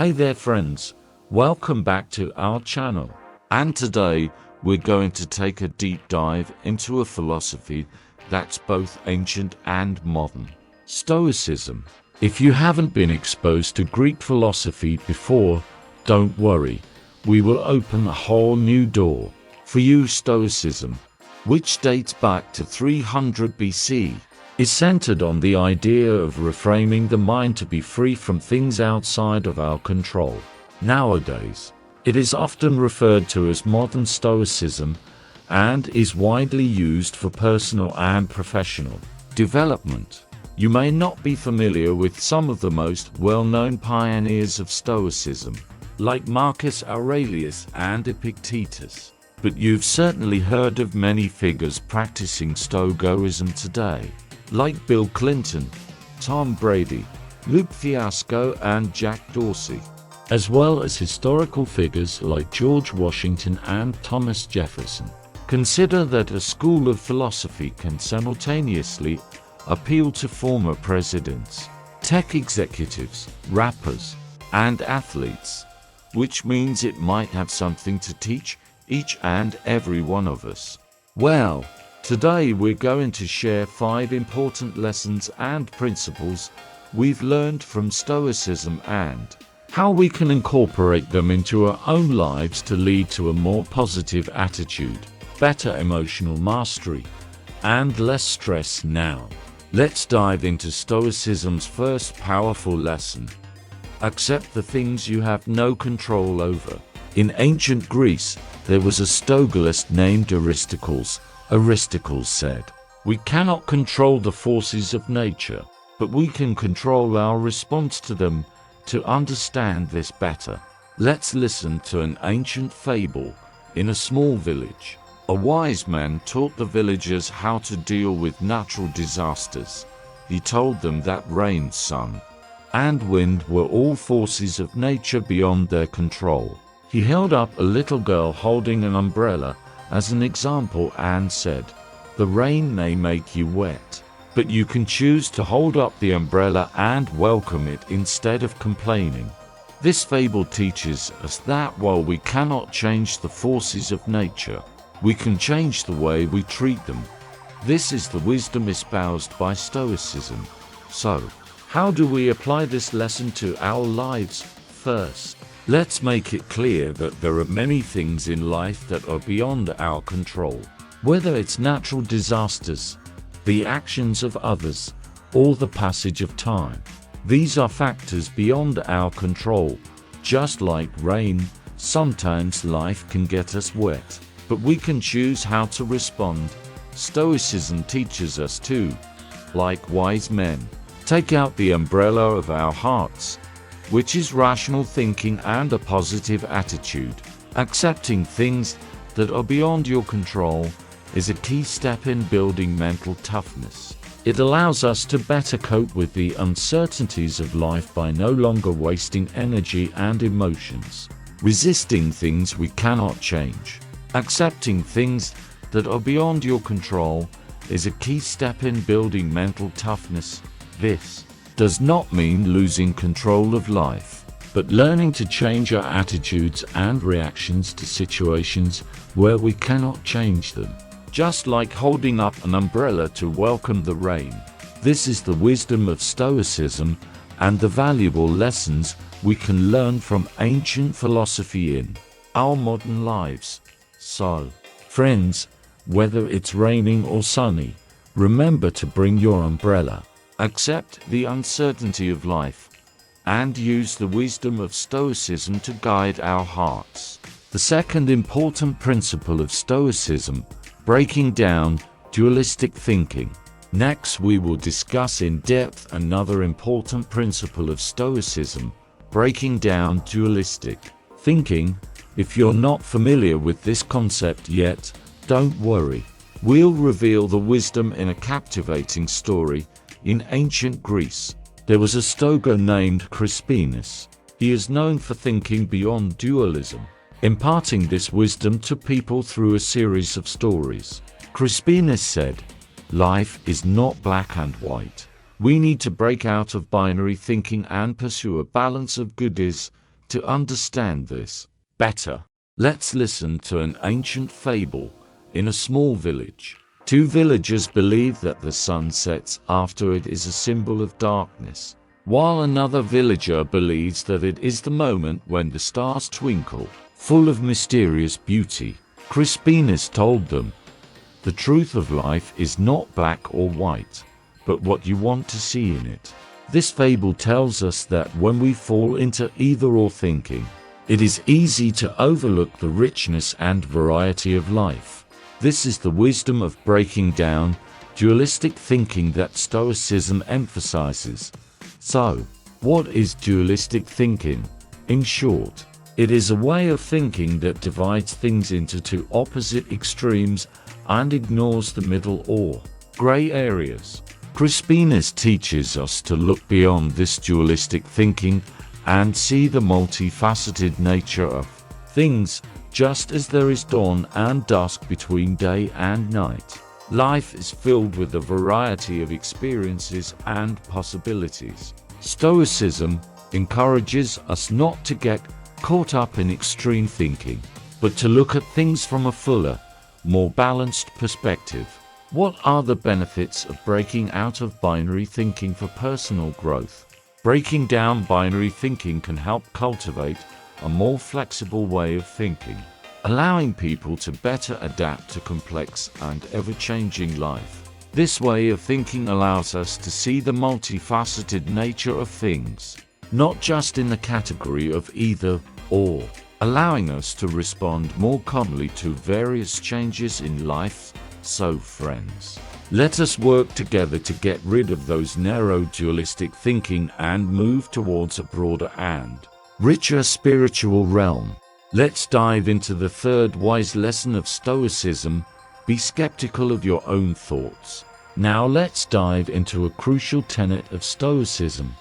Hey there friends, welcome back to our channel. And today we're going to take a deep dive into a philosophy that's both ancient and modern. Stoicism. If you haven't been exposed to Greek philosophy before, don't worry. We will open a whole new door for you. Stoicism, which dates back to 300 BC, is centered on the idea of reframing the mind to be free from things outside of our control. Nowadays, it is often referred to as modern Stoicism and is widely used for personal and professional development. You may not be familiar with some of the most well-known pioneers of Stoicism, like Marcus Aurelius and Epictetus, but you've certainly heard of many figures practicing Stoicism today, like Bill Clinton, Tom Brady, Luke Fiasco and Jack Dorsey, as well as historical figures like George Washington and Thomas Jefferson. Consider that a school of philosophy can simultaneously appeal to former presidents, tech executives, rappers, and athletes, which means it might have something to teach each and every one of us. Well, today we're going to share 5 important lessons and principles we've learned from Stoicism and how we can incorporate them into our own lives to lead to a more positive attitude, better emotional mastery, and less stress. Now, let's dive into Stoicism's first powerful lesson. Accept the things you have no control over. In ancient Greece, there was a Stoic named Aristocles. Aristocles said, "We cannot control the forces of nature, but we can control our response to them. To understand this better, let's listen to an ancient fable. In a small village, a wise man taught the villagers how to deal with natural disasters. He told them that rain, sun, and wind were all forces of nature beyond their control. He held up a little girl holding an umbrella as an example and said, 'The rain may make you wet, but you can choose to hold up the umbrella and welcome it instead of complaining.' This fable teaches us that while we cannot change the forces of nature, we can change the way we treat them. This is the wisdom espoused by Stoicism. So, how do we apply this lesson to our lives? First, let's make it clear that there are many things in life that are beyond our control. Whether it's natural disasters, the actions of others, or the passage of time. These are factors beyond our control. Just like rain, sometimes life can get us wet, but we can choose how to respond. Stoicism teaches us to, like wise men, take out the umbrella of our hearts, which is rational thinking and a positive attitude. Accepting things that are beyond your control is a key step in building mental toughness. It allows us to better cope with the uncertainties of life by no longer wasting energy and emotions resisting things we cannot change. Accepting things that are beyond your control is a key step in building mental toughness. This does not mean losing control of life, but learning to change our attitudes and reactions to situations where we cannot change them. Just like holding up an umbrella to welcome the rain. This is the wisdom of Stoicism and the valuable lessons we can learn from ancient philosophy in our modern lives. So, friends, whether it's raining or sunny, remember to bring your umbrella. Accept the uncertainty of life and use the wisdom of Stoicism to guide our hearts. The second important principle of Stoicism, breaking down dualistic thinking. Next, we will discuss in depth another important principle of Stoicism, breaking down dualistic thinking. If you're not familiar with this concept yet, don't worry. We'll reveal the wisdom in a captivating story. In ancient Greece, there was a Stoic named Crispinus. He is known for thinking beyond dualism, imparting this wisdom to people through a series of stories. Crispinus said, "Life is not black and white. We need to break out of binary thinking and pursue a balance of good is To understand this better, let's listen to an ancient fable. In a small village, two villagers believe that the sun sets after it is a symbol of darkness, while another villager believes that it is the moment when the stars twinkle, full of mysterious beauty. Crispinus told them, "The truth of life is not black or white, but what you want to see in it." This fable tells us that when we fall into either-or thinking, it is easy to overlook the richness and variety of life. This is the wisdom of breaking down dualistic thinking that Stoicism emphasizes. So, what is dualistic thinking? In short, it is a way of thinking that divides things into two opposite extremes and ignores the middle or gray areas. Crispinus teaches us to look beyond this dualistic thinking and see the multifaceted nature of things, just as there is dawn and dusk between day and night. Life is filled with a variety of experiences and possibilities. Stoicism encourages us not to get caught up in extreme thinking, but to look at things from a fuller, more balanced perspective. What are the benefits of breaking out of binary thinking for personal growth? Breaking down binary thinking can help cultivate a more flexible way of thinking, allowing people to better adapt to complex and ever-changing life. This way of thinking allows us to see the multifaceted nature of things, not just in the category of either or, allowing us to respond more calmly to various changes in life. So friends, let us work together to get rid of those narrow dualistic thinking and move towards a broader and richer spiritual realm. Let's dive into the third wise lesson of Stoicism: be skeptical of your own thoughts. Now let's dive into a crucial tenet of Stoicism: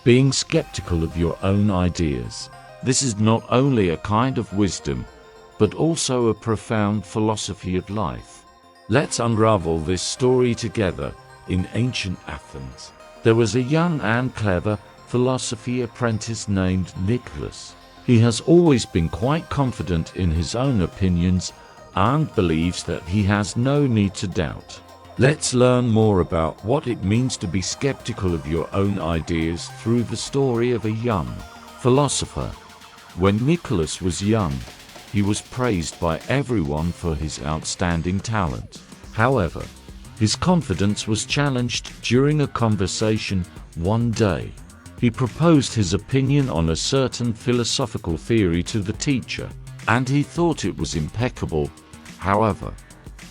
being skeptical of your own ideas. This is not only a kind of wisdom, but also a profound philosophy of life. Let's unravel this story together. In ancient Athens, there was a young and clever philosophy apprentice named Nicholas. He has always been quite confident in his own opinions and believes that he has no need to doubt. Let's learn more about what it means to be skeptical of your own ideas through the story of a young philosopher. When Nicholas was young, he was praised by everyone for his outstanding talent. However, his confidence was challenged during a conversation one day. He proposed his opinion on a certain philosophical theory to the teacher, and he thought it was impeccable. However,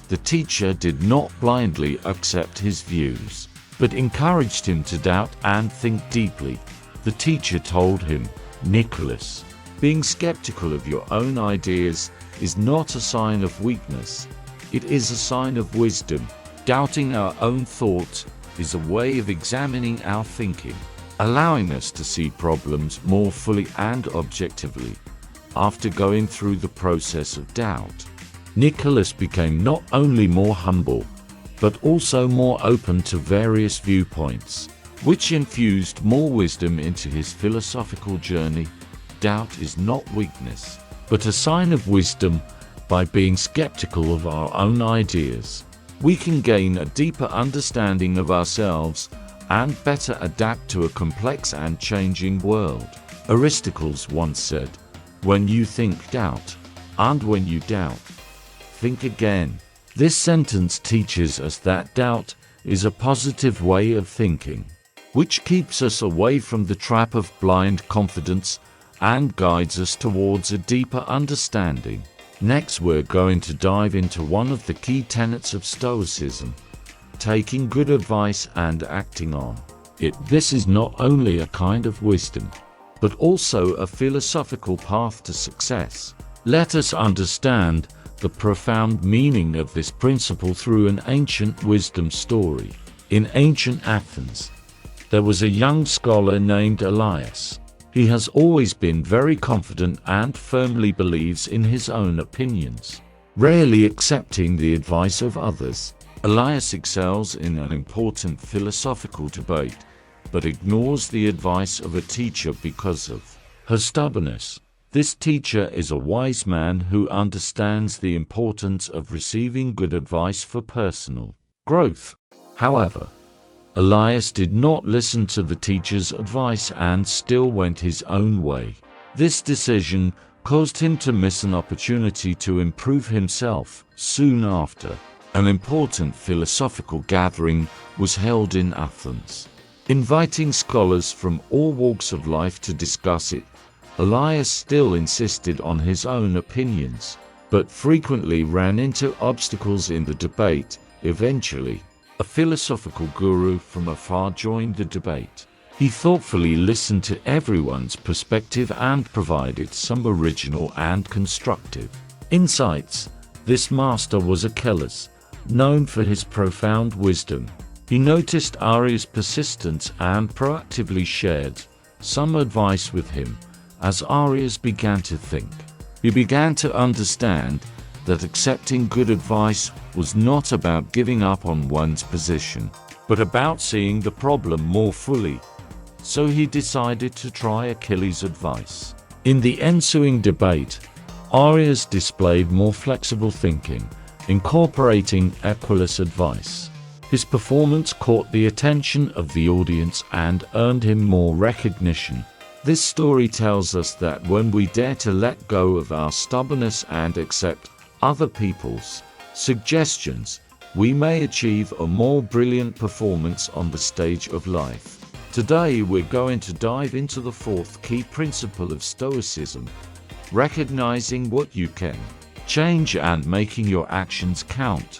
the teacher did not blindly accept his views, but encouraged him to doubt and think deeply. The teacher told him, "Nicholas, being skeptical of your own ideas is not a sign of weakness. It is a sign of wisdom. Doubting our own thoughts is a way of examining our thinking, allowing us to see problems more fully and objectively." After going through the process of doubt, Nicholas became not only more humble, but also more open to various viewpoints, which infused more wisdom into his philosophical journey. Doubt is not weakness, but a sign of wisdom. By being skeptical of our own ideas, we can gain a deeper understanding of ourselves and better adapt to a complex and changing world. Aristotle's once said, "When you think, doubt, and when you doubt, think again." This sentence teaches us that doubt is a positive way of thinking, which keeps us away from the trap of blind confidence and guides us towards a deeper understanding. Next, we're going to dive into one of the key tenets of Stoicism: taking good advice and acting on it. This is not only a kind of wisdom, but also a philosophical path to success. Let us understand the profound meaning of this principle through an ancient wisdom story. In ancient Athens, there was a young scholar named Elias. He has always been very confident and firmly believes in his own opinions, rarely accepting the advice of others. Elias excels in an important philosophical debate, but ignores the advice of a teacher because of her stubbornness. This teacher is a wise man who understands the importance of receiving good advice for personal growth. However, Aurelius did not listen to the teacher's advice and still went his own way. This decision caused him to miss an opportunity to improve himself. Soon after, an important philosophical gathering was held in Athens, inviting scholars from all walks of life to discuss it. Aurelius still insisted on his own opinions, but frequently ran into obstacles in the debate. Eventually, a philosophical guru from afar joined the debate. He thoughtfully listened to everyone's perspective and provided some original and constructive insights. This master was Aurelius, known for his profound wisdom. He noticed Arius' persistence and proactively shared some advice with him. As Arius began to think, he began to understand that accepting good advice was not about giving up on one's position, but about seeing the problem more fully. So he decided to try Achilles' advice. In the ensuing debate, Arius displayed more flexible thinking, incorporating Achilles' advice. His performance caught the attention of the audience and earned him more recognition. This story tells us that when we dare to let go of our stubbornness and accept other people's suggestions, we may achieve a more brilliant performance on the stage of life. Today we're going to dive into the fourth key principle of Stoicism, recognizing what you can change and making your actions count.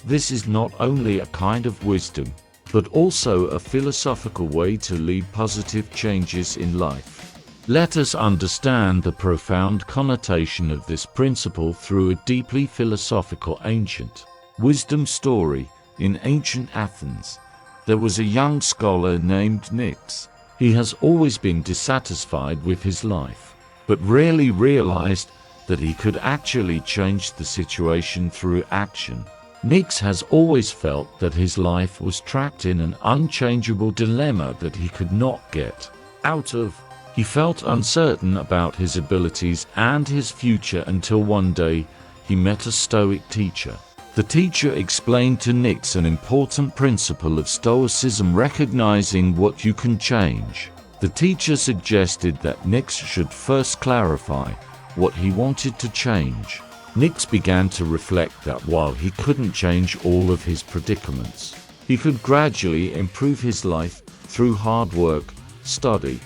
This is not only a kind of wisdom, but also a philosophical way to lead positive changes in life. Let us understand the profound connotation of this principle through a deeply philosophical ancient wisdom story. In ancient Athens, there was a young scholar named Nyx. He has always been dissatisfied with his life, but rarely realized that he could actually change the situation through action. Nyx has always felt that his life was trapped in an unchangeable dilemma that he could not get out of. He felt uncertain about his abilities and his future until one day he met a Stoic teacher. The teacher explained to Nyx an important principle of Stoicism, recognizing what you can change. The teacher suggested that Nyx should first clarify what he wanted to change. Nyx began to reflect that while he couldn't change all of his predicaments, he could gradually improve his life through hard work, study,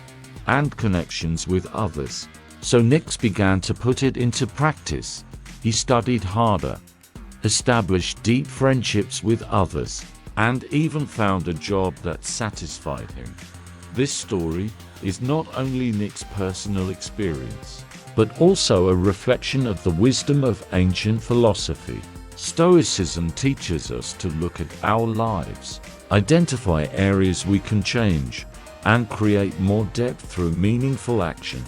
and connections with others. So Nyx began to put it into practice. He studied harder, established deep friendships with others, and even found a job that satisfied him. This story is not only Nyx's personal experience, but also a reflection of the wisdom of ancient philosophy. Stoicism teaches us to look at our lives, identify areas we can change, and create more depth through meaningful action.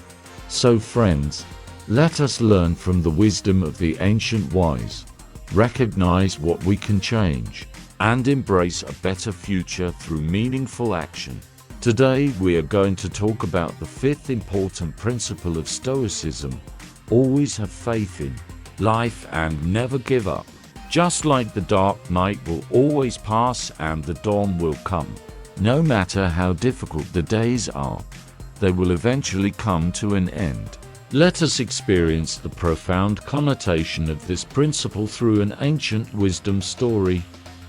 So friends, let us learn from the wisdom of the ancient wise, recognize what we can change, and embrace a better future through meaningful action. Today we are going to talk about the fifth important principle of Stoicism: always have faith in life and never give up. Just like the dark night will always pass and the dawn will come, no matter how difficult the days are, they will eventually come to an end. Let us experience the profound connotation of this principle through an ancient wisdom story.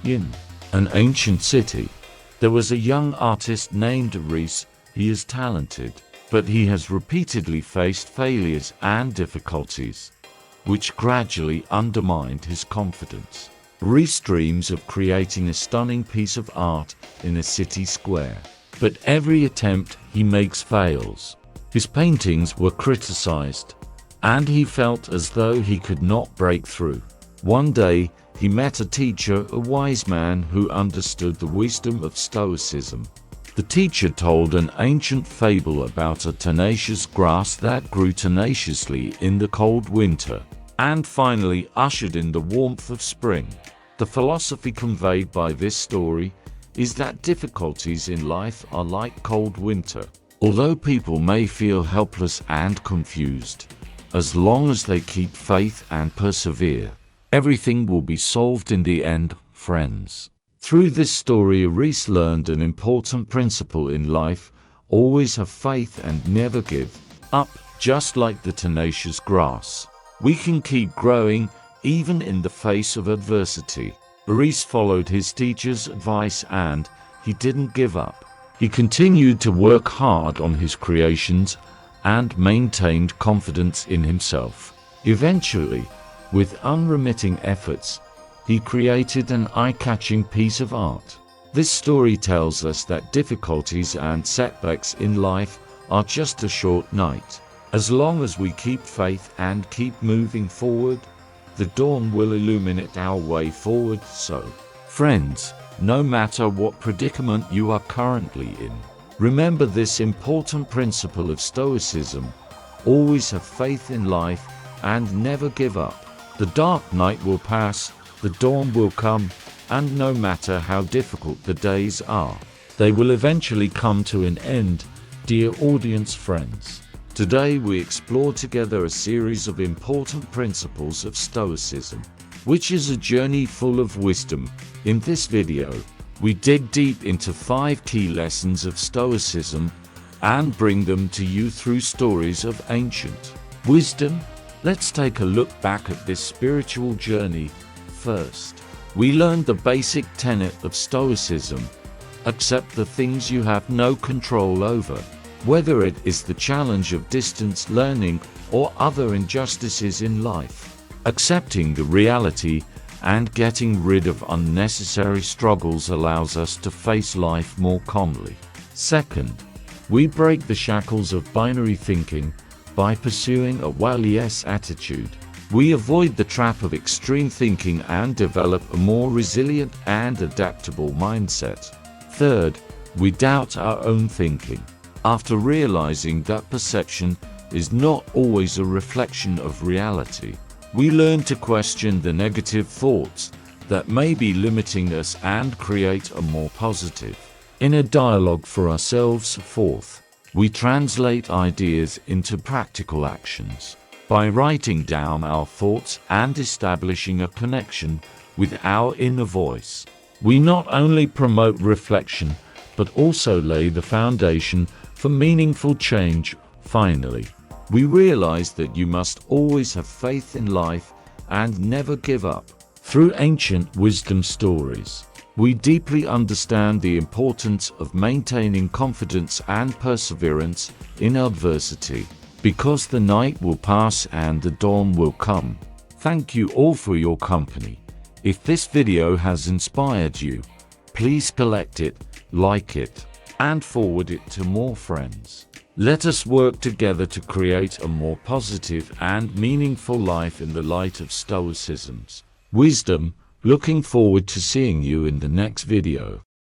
In an ancient city, there was a young artist named Aurelius. He is talented, but he has repeatedly faced failures and difficulties, which gradually undermined his confidence. Aurelius dreams of creating a stunning piece of art in a city square, but every attempt he makes fails. His paintings were criticized, and he felt as though he could not break through. One day, he met a teacher, a wise man who understood the wisdom of Stoicism. The teacher told an ancient fable about a tenacious grass that grew tenaciously in the cold winter, and finally ushered in the warmth of spring. The philosophy conveyed by this story is that difficulties in life are like cold winter. Although people may feel helpless and confused, as long as they keep faith and persevere, everything will be solved in the end, friends. Through this story, Reese learned an important principle in life: always have faith and never give up. Just like the tenacious grass, we can keep growing even in the face of adversity. Reese followed his teacher's advice and he didn't give up. He continued to work hard on his creations and maintained confidence in himself. Eventually, with unremitting efforts, he created an eye-catching piece of art. This story tells us that difficulties and setbacks in life are just a short night. As long as we keep faith and keep moving forward, the dawn will illuminate our way forward. So, friends, no matter what predicament you are currently in, remember this important principle of Stoicism: always have faith in life and never give up. The dark night will pass, the dawn will come, and no matter how difficult the days are, they will eventually come to an end. Dear audience friends, today we explore together a series of important principles of Stoicism, which is a journey full of wisdom. In this video, we dig deep into 5 key lessons of Stoicism and bring them to you through stories of ancient wisdom. Let's take a look back at this spiritual journey. First, we learned the basic tenet of Stoicism: accept the things you have no control over. Whether it is the challenge of distance learning or other injustices in life, accepting the reality and getting rid of unnecessary struggles allows us to face life more calmly. Second, we break the shackles of binary thinking by pursuing a well-yes attitude. We avoid the trap of extreme thinking and develop a more resilient and adaptable mindset. Third, we doubt our own thinking. After realizing that perception is not always a reflection of reality, we learn to question the negative thoughts that may be limiting us and create a more positive inner dialogue for ourselves. Fourth, we translate ideas into practical actions. By writing down our thoughts and establishing a connection with our inner voice, we not only promote reflection, but also lay the foundation for meaningful change. Finally, we realize that you must always have faith in life and never give up. Through ancient wisdom stories, we deeply understand the importance of maintaining confidence and perseverance in adversity, because the night will pass and the dawn will come. Thank you all for your company. If this video has inspired you, please collect it, like it, and forward it to more friends. Let us work together to create a more positive and meaningful life in the light of Stoicism's wisdom. Looking forward to seeing you in the next video.